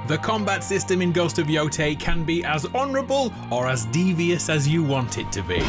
The combat system in Ghost of Yōtei can be as honourable or as devious as you want it to be.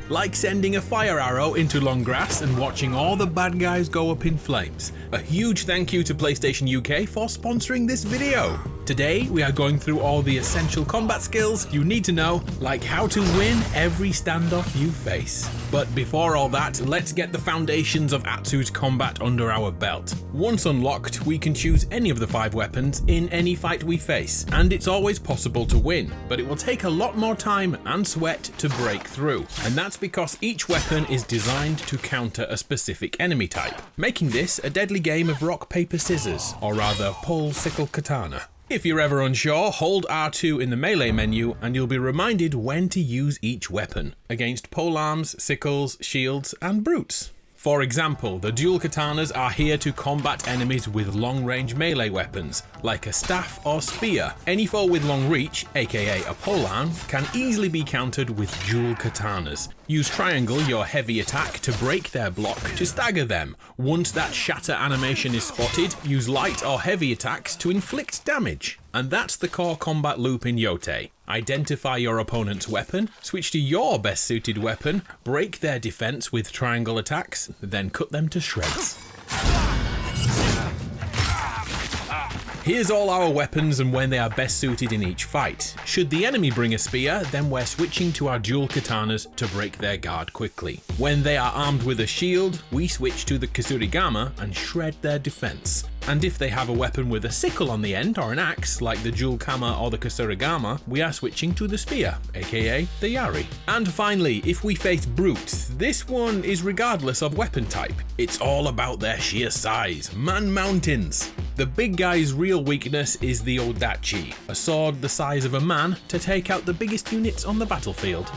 Like sending a fire arrow into long grass and watching all the bad guys go up in flames. A huge thank you to PlayStation UK for sponsoring this video. Today we are going through all the essential combat skills you need to know, like how to win every standoff you face. But before all that, let's get the foundations of Atsu's combat under our belt. Once unlocked, we can choose any of the 5 weapons in any fight we face, and it's always possible to win, but it will take a lot more time and sweat to break through, and that's because each weapon is designed to counter a specific enemy type, making this a deadly game of rock, paper, scissors, or rather pole, sickle, katana. If you're ever unsure, hold R2 in the melee menu and you'll be reminded when to use each weapon against polearms, sickles, shields, and brutes. For example, the dual katanas are here to combat enemies with long-range melee weapons, like a staff or spear. Any foe with long reach, aka a polearm, can easily be countered with dual katanas. Use triangle, your heavy attack, to break their block to stagger them. Once that shatter animation is spotted, use light or heavy attacks to inflict damage. And that's the core combat loop in Yōtei. Identify your opponent's weapon, switch to your best suited weapon, break their defense with triangle attacks, then cut them to shreds. Here's all our weapons and when they are best suited in each fight. Should the enemy bring a spear, then we're switching to our dual katanas to break their guard quickly. When they are armed with a shield, we switch to the Kusurigama and shred their defense. And if they have a weapon with a sickle on the end or an axe, like the dual kama or the Kusurigama, we are switching to the spear, aka the Yari. And finally, if we face brutes, this one is regardless of weapon type. It's all about their sheer size, man-mountains. The big guy's real weakness is the Odachi, a sword the size of a man to take out the biggest units on the battlefield.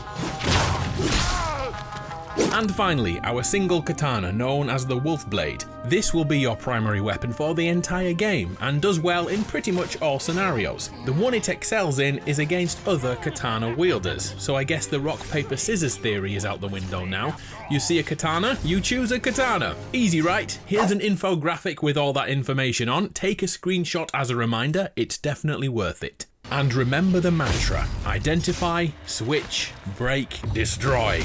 And finally, our single katana known as the Wolf Blade. This will be your primary weapon for the entire game and does well in pretty much all scenarios. The one it excels in is against other katana wielders, so I guess the rock, paper, scissors theory is out the window now. You see a katana, you choose a katana. Easy, right? Here's an infographic with all that information on. Take a screenshot as a reminder, it's definitely worth it. And remember the mantra: identify, switch, break, destroy.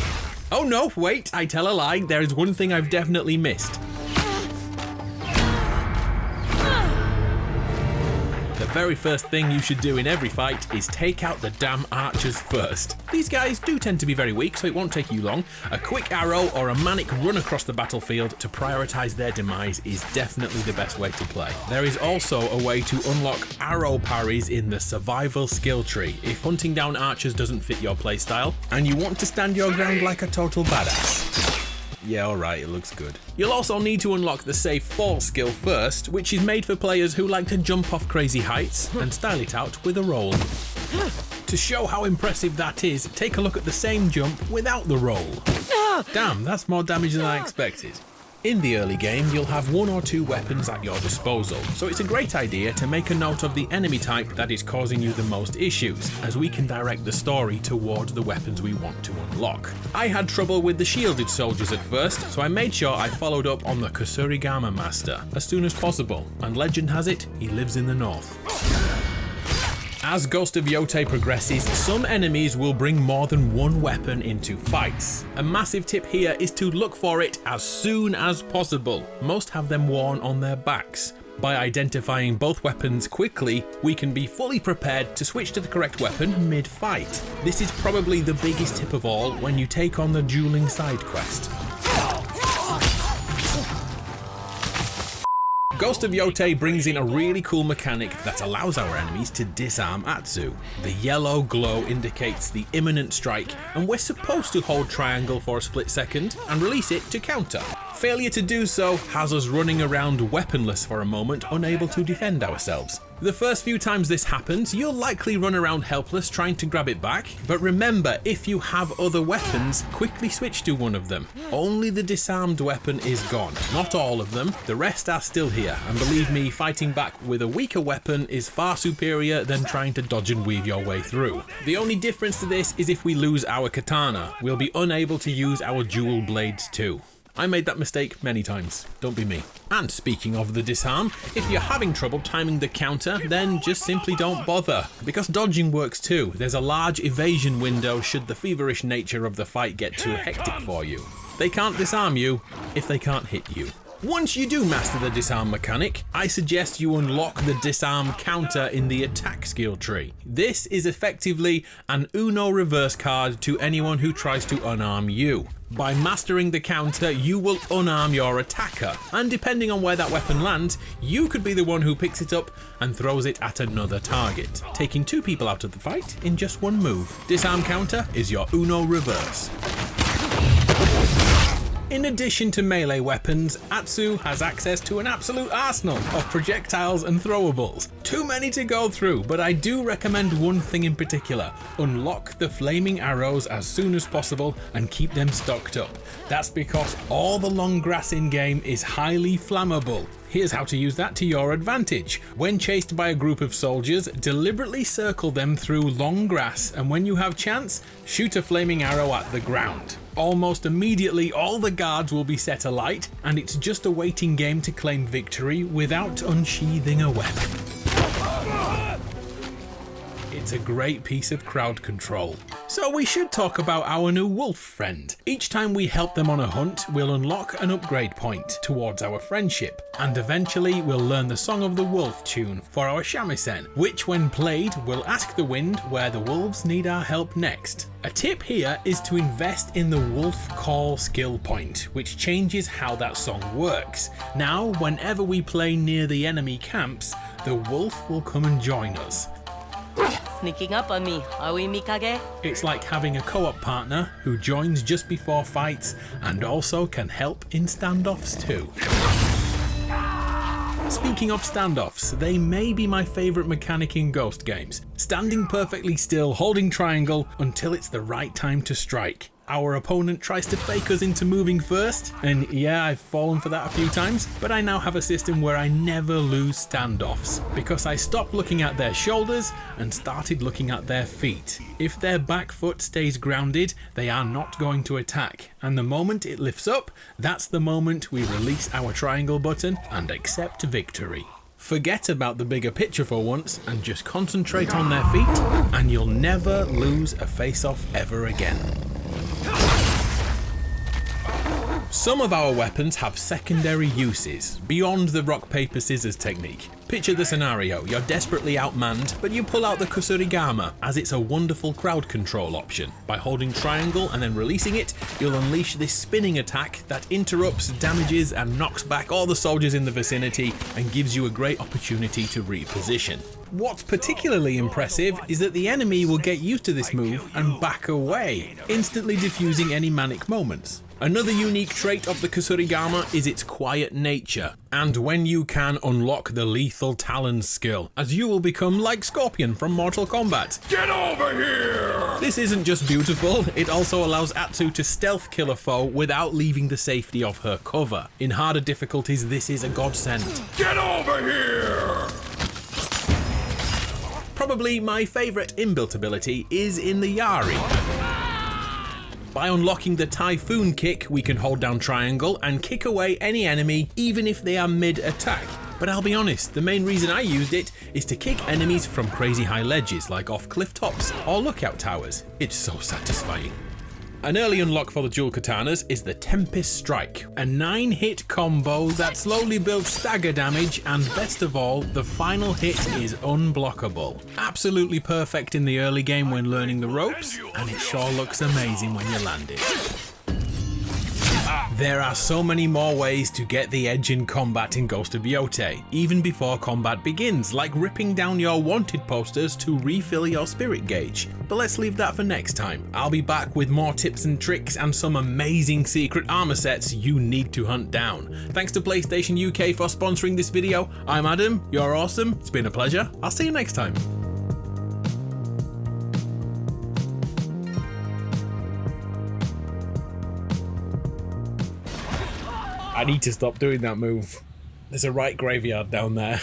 Oh no, wait, I tell a lie, there is one thing I've definitely missed. The very first thing you should do in every fight is take out the damn archers first. These guys do tend to be very weak, so it won't take you long. A quick arrow or a manic run across the battlefield to prioritize their demise is definitely the best way to play. There is also a way to unlock arrow parries in the survival skill tree if hunting down archers doesn't fit your playstyle and you want to stand your ground like a total badass. Yeah, alright, it looks good. You'll also need to unlock the safe fall skill first, which is made for players who like to jump off crazy heights and style it out with a roll. To show how impressive that is, take a look at the same jump without the roll. Damn, that's more damage than I expected. In the early game, you'll have 1 or 2 weapons at your disposal, so it's a great idea to make a note of the enemy type that is causing you the most issues, as we can direct the story towards the weapons we want to unlock. I had trouble with the shielded soldiers at first, so I made sure I followed up on the Kusurigama master as soon as possible, and legend has it, he lives in the north. As Ghost of Yōtei progresses, some enemies will bring more than one weapon into fights. A massive tip here is to look for it as soon as possible. Most have them worn on their backs. By identifying both weapons quickly, we can be fully prepared to switch to the correct weapon mid-fight. This is probably the biggest tip of all when you take on the dueling side quest. Ghost of Yōtei brings in a really cool mechanic that allows our enemies to disarm Atsu. The yellow glow indicates the imminent strike, and we're supposed to hold triangle for a split second and release it to counter. Failure to do so has us running around weaponless for a moment, unable to defend ourselves. The first few times this happens, you'll likely run around helpless trying to grab it back, but remember, if you have other weapons, quickly switch to one of them. Only the disarmed weapon is gone, not all of them, the rest are still here, and believe me, fighting back with a weaker weapon is far superior than trying to dodge and weave your way through. The only difference to this is if we lose our katana, we'll be unable to use our dual blades too. I made that mistake many times. Don't be me. And speaking of the disarm, if you're having trouble timing the counter, then just simply don't bother. Because dodging works too. There's a large evasion window should the feverish nature of the fight get too hectic for you. They can't disarm you if they can't hit you. Once you do master the disarm mechanic, I suggest you unlock the disarm counter in the attack skill tree. This is effectively an Uno reverse card to anyone who tries to unarm you. By mastering the counter, you will unarm your attacker, and depending on where that weapon lands, you could be the one who picks it up and throws it at another target, taking 2 people out of the fight in just 1 move. Disarm counter is your Uno reverse. In addition to melee weapons, Atsu has access to an absolute arsenal of projectiles and throwables. Too many to go through, but I do recommend one thing in particular. Unlock the flaming arrows as soon as possible and keep them stocked up. That's because all the long grass in game is highly flammable. Here's how to use that to your advantage. When chased by a group of soldiers, deliberately circle them through long grass, and when you have chance, shoot a flaming arrow at the ground. Almost immediately, all the guards will be set alight, and it's just a waiting game to claim victory without unsheathing a weapon. It's a great piece of crowd control. So we should talk about our new wolf friend. Each time we help them on a hunt, we'll unlock an upgrade point towards our friendship, and eventually we'll learn the Song of the Wolf tune for our shamisen, which when played will ask the wind where the wolves need our help next. A tip here is to invest in the wolf call skill point, which changes how that song works. Now, whenever we play near the enemy camps, the wolf will come and join us. Sneaking up on me, are we Mikage? It's like having a co-op partner who joins just before fights and also can help in standoffs too. Speaking of standoffs, they may be my favourite mechanic in Ghost games. Standing perfectly still, holding triangle until it's the right time to strike. Our opponent tries to fake us into moving first, and yeah, I've fallen for that a few times, but I now have a system where I never lose standoffs, because I stopped looking at their shoulders and started looking at their feet. If their back foot stays grounded, they are not going to attack, and the moment it lifts up, that's the moment we release our triangle button and accept victory. Forget about the bigger picture for once and just concentrate on their feet, and you'll never lose a face-off ever again. Some of our weapons have secondary uses, beyond the rock paper scissors technique. Picture the scenario, you're desperately outmanned, but you pull out the Kusurigama as it's a wonderful crowd control option. By holding triangle and then releasing it, you'll unleash this spinning attack that interrupts, damages and knocks back all the soldiers in the vicinity and gives you a great opportunity to reposition. What's particularly impressive is that the enemy will get used to this move and back away, instantly diffusing any manic moments. Another unique trait of the Kusurigama is its quiet nature, and when you can, unlock the Lethal Talons skill, as you will become like Scorpion from Mortal Kombat. Get over here! This isn't just beautiful, it also allows Atsu to stealth kill a foe without leaving the safety of her cover. In harder difficulties, this is a godsend. Get over here! Probably my favourite inbuilt ability is in the Yari. By unlocking the Typhoon Kick, we can hold down triangle and kick away any enemy even if they are mid-attack. But I'll be honest, the main reason I used it is to kick enemies from crazy high ledges like off cliff tops or lookout towers. It's so satisfying. An early unlock for the dual katanas is the Tempest Strike, a 9-hit combo that slowly builds stagger damage, and best of all, the final hit is unblockable. Absolutely perfect in the early game when learning the ropes, and it sure looks amazing when you land it. There are so many more ways to get the edge in combat in Ghost of Yōtei, even before combat begins, like ripping down your wanted posters to refill your spirit gauge. But let's leave that for next time. I'll be back with more tips and tricks and some amazing secret armor sets you need to hunt down. Thanks to PlayStation UK for sponsoring this video. I'm Adam, you're awesome, it's been a pleasure, I'll see you next time. I need to stop doing that move. There's a right graveyard down there.